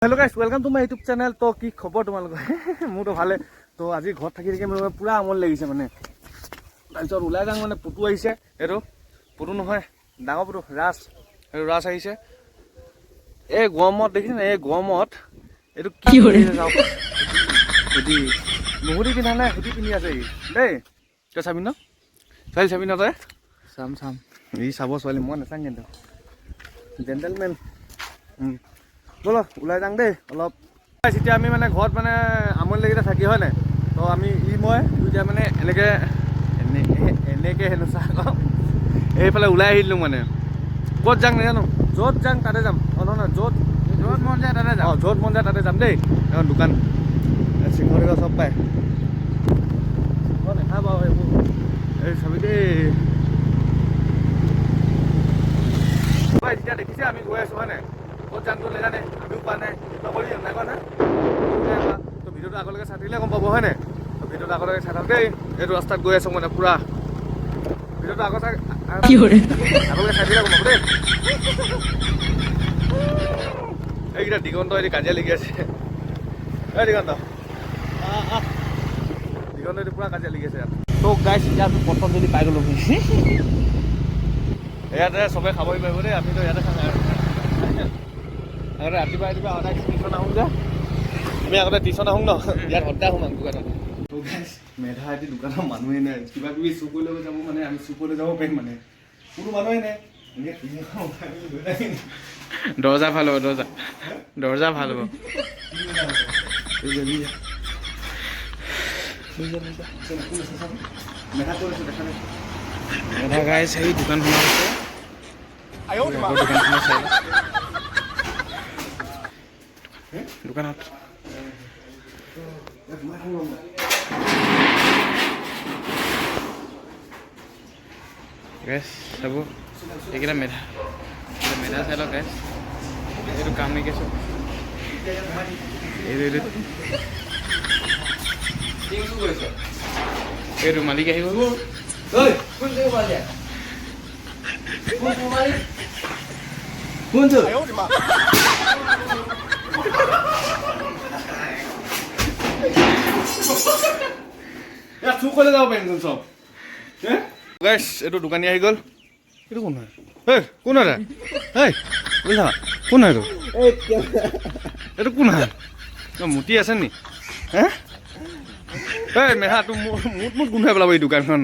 Hello guys welcome to my YouTube channel. तो की खबर तुम्हारे मोर भाले तो आज घर थी थी मोर पूरा আমল लगे मानने तरह ऊल् जाऊँ मैं पुटू आई पुटू नए डाँगर पुटू राज राज आई गरम देखी ना गरमत हुडी नुहुरी पिंधा ना हुडी पिंधि आसे दे तई चाबि न चाल चाबि न तई চাম চাম ই চাব ছোৱালী মই নাচাং কিন্তু জেণ্টেলমেন বলো ওলাই যাওঁ দেই অলপ এতিয়া আমি মানে ঘৰত মানে আমনি লাগিলে থাকি হয় নাই তো আমি মই দুইটা মানে এনেকৈ হেনো চাহ খাওঁ এইফালে ওলাই আহিলোঁ মানে ক'ত যাওঁ নাজানো য'ত যাওঁ তাতে যাম নহয় য'ত মন যায় তাতে যাম য'ত মন যায় তাতে যাম দেই এখন দোকান চিংঘৰ চব পায় দেখা বাৰু এইবোৰ এই চাবি দেই যেতিয়া দেখিছে আমি গৈ আছোঁ হয় নাই ক'ত যাম তো নাজানে আমিও পোৱা নাই লগৰ নাই কোৱা না তো ভিডিঅ'টো আগলৈকে চাই থাকিলে গম পাব হয় নাই তো ভিডিঅ'টো আগলৈকে চাই থাক দেই এইটো ৰাস্তাত গৈ আছোঁ মানে পুৰা ভিডিঅ'টো আগলৈকে চাই থাকিলে গম পাব দেই এইকেইটা দিগন্ত এটি কাজিয়া লাগি আছে এই দিগন্ত দিগন্ত এটি পুৰা কাজিয়া লাগি আছে ইয়াত তো গাইছ এতিয়া আমি পতঞ্জলি পাই গ'লোঁ ইয়াতে চবে খাবই পাৰিব দেই আমিতো ইয়াতে খাওঁ আগতে ৰাতিপুৱা সদায় টিউশ্যন আহোঁ যে আমি আগতে টিউশ্যন আহোঁ ন ইয়াত সদায় আহোঁ দোকানত মেধা এটি দোকানৰ মানুহেই নাই কিবা কিবি চুৰ কৰি লৈ যাব মানে আমি চুৰ কৰি যাব পাৰিম মানে কোনো মানুহেই নাই দৰ্জা ভাল হ'ব দৰ্জা ভাল হ'ব মেধা কৰিছোঁ দেখা নাই মেধা গাইছ সেই দোকানখন আছে দোকানখন চাই দোকানত গেছ চাব এইকেইটা মেধা চাই লওক গেছ এইটো কাম নেকি এইটো মালিক আহিব চুৰ কৰিলে যাব পাৰিম চব গাইছ এইটো দোকানী আহি গ'ল এইটো কোন হয় কোন হয় বুজিছা কোন হয় এইটো কোন হয় মুতি আছে নি মেধা তোৰ মুঠ গোন্ধাই পেলাব এই দোকানখন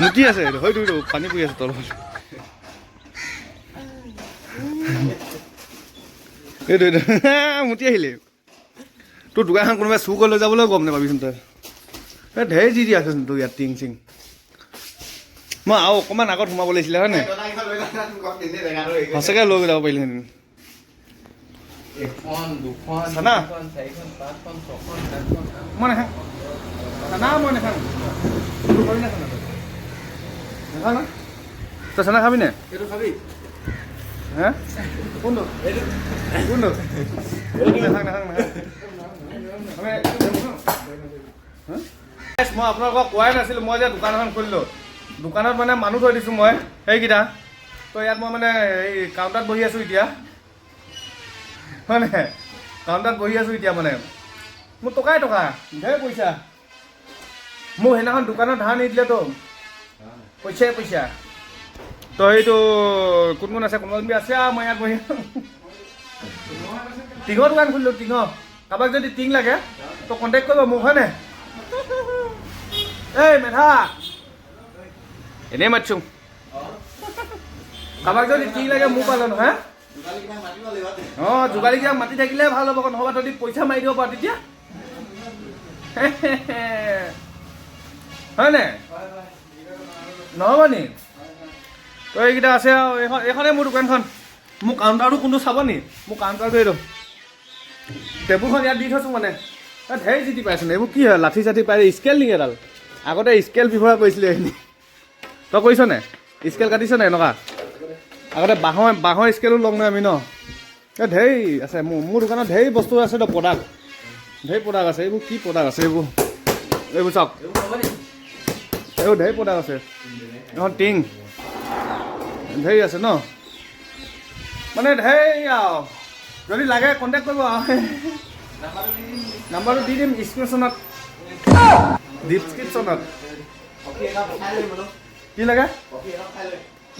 মুতি আছে হয়তো পানী পৰি আছে তলত এইটো মুতি আহিলে তোৰ দোকানখন কোনোবাই চুৰ কৰি লৈ যাবলৈ গম নাপাবিচোন তই ঢেৰ যি আছেচোন তোৰ ইয়াত টিং চিং মই আৰু অকণমান আগত সোমাব লাগিছিলে হয় নাই সঁচাকৈ লৈ যাব পাৰিলেহেঁতেন মই নাখাওঁ চানা মই নাখাওঁ তই চানা খাবি নে এইটো খাবি হা কোনটো কোনটো নাখাওঁ মই আপোনালোকক কোৱাই নাছিলোঁ মই যে দোকান এখন খুলিলোঁ দোকানত মানে মানুহ থৈ দিছোঁ মই সেইকেইটা তো ইয়াত মই মানে এই কাউণ্টাৰত বহি আছোঁ এতিয়া হয় নাই কাউণ্টাৰত বহি আছোঁ এতিয়া মানে মোৰ টকাই টকা ঢেৰ পইচা মোক সেইদিনাখন দোকানত ধাৰ নিদিলেতো পইচাই পইচা তো এইটো কোন কোন আছে কোনোবা আছে মই ইয়াত বহি টিঙৰ দোকান খুলিলোঁ টিঙৰ কাৰোবাক যদি টিং লাগে তো কণ্টেক্ট কৰিব মোক হয় নাই এই মেধা এনেই মাতিছোঁ কাৰোবাক যদি টিং লাগে মোক পালে নহয় অঁ যোগালীকেইটা মাতি থাকিলে ভাল হ'ব নহ'বা তহঁতি পইচা মাৰি দিব পাৰ তেতিয়া হয় নাই নহ'ব নি তই এইকেইটা আছে আৰু এইখনেই মোৰ দোকানখন মোৰ কাউণ্টাৰটো কোনটো চাব নি মোৰ কাউণ্টাৰটো এইটো টেবুলখন ইয়াত দি থৈছোঁ মানে ঢেৰ জিতি পাইছোন এইবোৰ কি হয় লাঠি চাঠি পাই স্কেল নেকি এডাল আগতে স্কেল ব্যৱহাৰ কৰিছিলে এইখিনি তই কৰিছ নে স্কেল কাটিছ নে এনেকুৱা আগতে বাঁহৰ স্কেলো লগ নাই আমি ন ঢেৰ আছে মোৰ দোকানত ঢেৰ বস্তু আছে তো প্ৰডাক্ট ঢেৰ প্ৰডাক্ট আছে এইবোৰ কি প্ৰডাক্ট আছে এইবোৰ চাওক এইবোৰ ঢেৰ প্ৰডাক্ট আছে এখন টিং ঢেৰ আছে ন মানে ঢেৰ আৰু যদি লাগে কণ্টেক্ট কৰিব নাম্বাৰটো দি দিম ডিছক্ৰিপশ্যনত ডিছক্ৰিপশ্যনত কি লাগে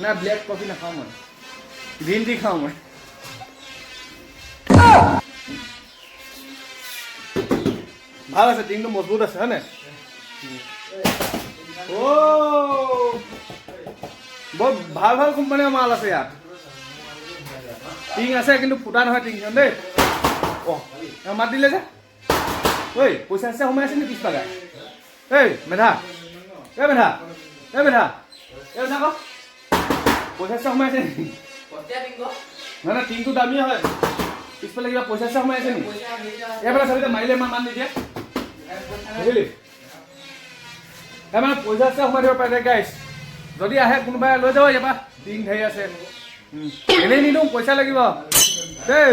নাই ব্লেক কফি নাখাওঁ মই গ্ৰীণ টি খাওঁ মই ভাল আছে টিংটো মজবুত আছে হয়নে বৰ ভাল ভাল কোম্পানীৰ মাল আছে ইয়াত টিং আছে কিন্তু ফুটা নহয় টিংখন দেই অঁ মাত দিলে যে ঐ পইচা চইচা সোমাই আছে নি পিছফালে এই মেধা এই মেধা এই মেধা এই মেধা ক পইচা চইচা সোমাই আছে নেকি নহয় নহয় টিংটো দামী হয় পিছফালে কিবা পইচা চইচা সোমাই আছে নেকি এইফালে চাবি মাৰিলে মান নিদিয়ে বুজিলি মানে পইচা চইচা সোমাই দিব পাৰে গাইছ যদি আহে কোনোবাই লৈ যাব ইয়াৰ পৰা টিং ধেৰ আছে এনেই নিদিওঁ পইচা লাগিব দেই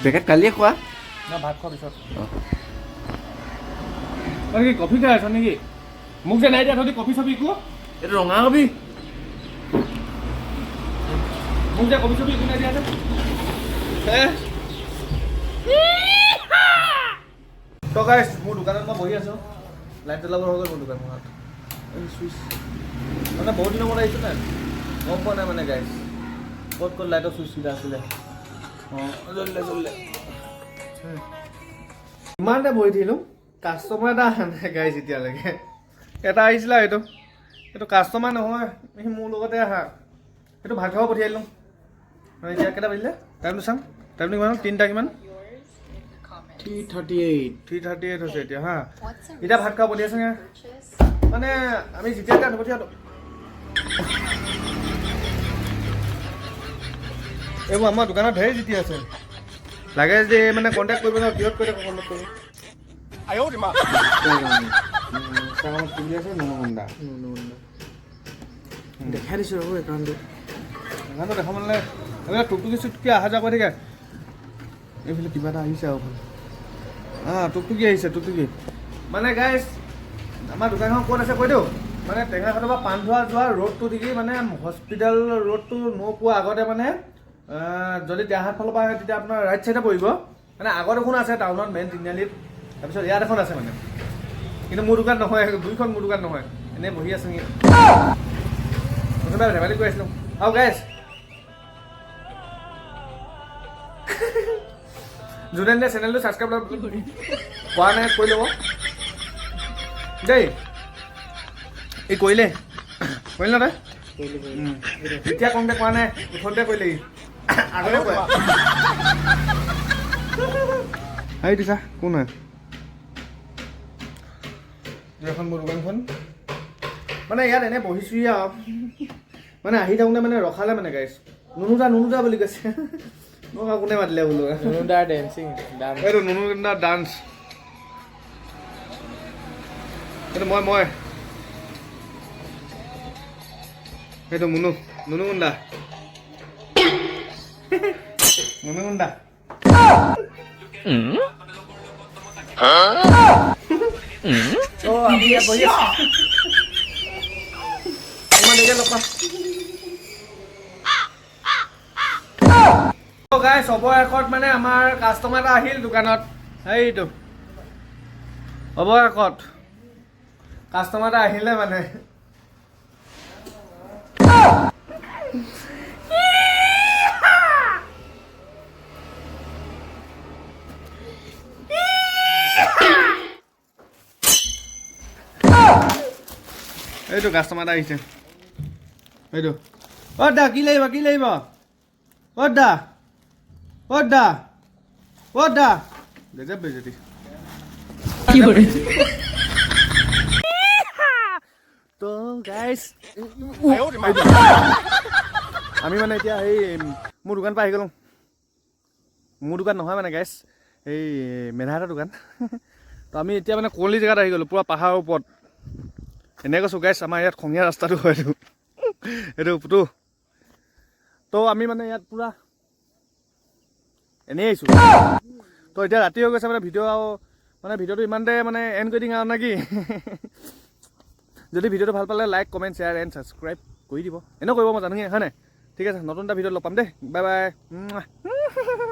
পেকেট কালিয়ে খোৱা না ভাত খোৱাৰ পিছত মানে কি কফি খাই আছ নেকি মোক যে নাই দিয়া তহঁতি কফি চফি একো এইটো ৰঙা কবি মোক যে কফি চফি একো নাই দিয়া তো গাইছ মোৰ দোকানত মই বহি আছোঁ লাইট জ্বলাব হৈ গ'ল মোৰ দোকানখনত চুইচ মানে বহুত দিনৰ মূৰত আহিছোঁ নাই গম পোৱা নাই মানে গাইছ ক'ত ক'ত লাইটৰ চুইচকেইটা আছিলে অঁ জ্বলিলে ইমানতে বহি থাকিলোঁ কাষ্টমাৰ এটা অহা নাই গাইছ এতিয়ালৈকে এটা আহিছিলে এইটো কাষ্টমাৰ নহয় সি মোৰ লগতে আহা সেইটো ভাত খাব পঠিয়াই দিলোঁ এতিয়া কেইটা বাজিলে টাইমটো চাম টাইমটো কিমান 3টা কিমান 3:38 হৈছে এতিয়া হা এতিয়া ভাত খাব পঠিয়াইছোঁ মানে আমি যেতিয়া এতিয়া নপঠিয়াওঁ এইবোৰ আমাৰ দোকানত ঢেৰ জিতি আছে লাগে যে মানে কণ্টেক্ট কৰিব ন কিহত কৰি কণ্টেক্ট কৰিব দেখাই দিছোঁ ৰ'ব একাউণ্টটো একাউণ্টটো দেখা মানে টুকটুকি চুটকি অহা যোৱা কৰি থাকে এইফালে কিবা এটা আহিছে আৰু ভাল টুকটুকি আহিছে টুকটুকি মানে গাইছ আমাৰ দোকানখন ক'ত আছে কৈ দিওঁ মানে টেঙাখাটৰ পৰা পাণধোৱা যোৱা ৰোডটো দেখি মানে হস্পিটেল ৰোডটো নোপোৱা আগতে মানে যদি দেহাত ফালৰ পৰা আহে তেতিয়া আপোনাৰ ৰাইট চাইডে পৰিব মানে আগত এখন আছে টাউনত মেইন তিনিআলিত তাৰপিছত ইয়াত এখন আছে মানে কিন্তু মোৰ দোকান নহয় দুইখন মোৰ দোকান নহয় এনেই বহি আছোঁ কোনোবাই ধেমালি কৰি আছিলোঁ আৰু গাইছ যোনে যোনে চেনেলটো ছাবস্ক্ৰাইব কৰা নাই কৰি ল'ব দেই এই কৰিলে কৰিলে ন তই এতিয়া কমতে কৰা নাই ইখনতে কৰিলে আগতে কয় আহি দিছা কোন হয় এখন মোৰ দোকানখন মানে ইয়াত এনে বহিছোঁহি আৰু মানে আহি থাকোঁতে মানে ৰখালে মানে গাইছ নুনুদা বুলি কৈছে মোক আৰু কোনে মাতিলে বোলো নুনুদাৰ ডেন্সিং এইটো নুনুদাৰ ডান্স এইটো মই সেইটো মুনুগুণ্ডা আমি ইয়াত বহি আছোঁ অকণমান দেৰিকে লগ পাম গাইছ অৱশেষত মানে আমাৰ কাষ্টমাৰ এটা আহিল দোকানত এইটো অৱশেষত কাষ্টমাৰ এটা আহিলে মানে এইটো কাষ্টমাৰ এটা আহিছে এইটো দা কি লাগিব দা গজব বেজতি কি কৰে তো গাইছ আমি মানে এতিয়া এই মোৰ দোকান পৰা আহি গ'লোঁ মোৰ দোকান নহয় মানে গাইছ এই মেধাহাটৰ দোকান তো আমি এতিয়া মানে কলি জেগাত আহি গ'লোঁ পূৰা পাহাৰৰ ওপৰত এনেকৈ কৈছোঁ গাইছ আমাৰ ইয়াত খঙীয়া ৰাস্তাটো হয় এইটো পুতু তো আমি মানে ইয়াত পূৰা এনেই আহিছোঁ তো এতিয়া ৰাতি হৈ গৈছে মানে ভিডিঅ' আৰু মানে ভিডিঅ'টো ইমানতে মানে এণ্ড কৰি দিম আৰু নেকি যদি ভিডিঅ'টো ভাল পালে like comment share and subscribe কৰি দিব এনেও কৰিব মই জানোহে হয় নাই ঠিক আছে নতুন এটা ভিডিঅ'ত লগ পাম দেই বাই বাই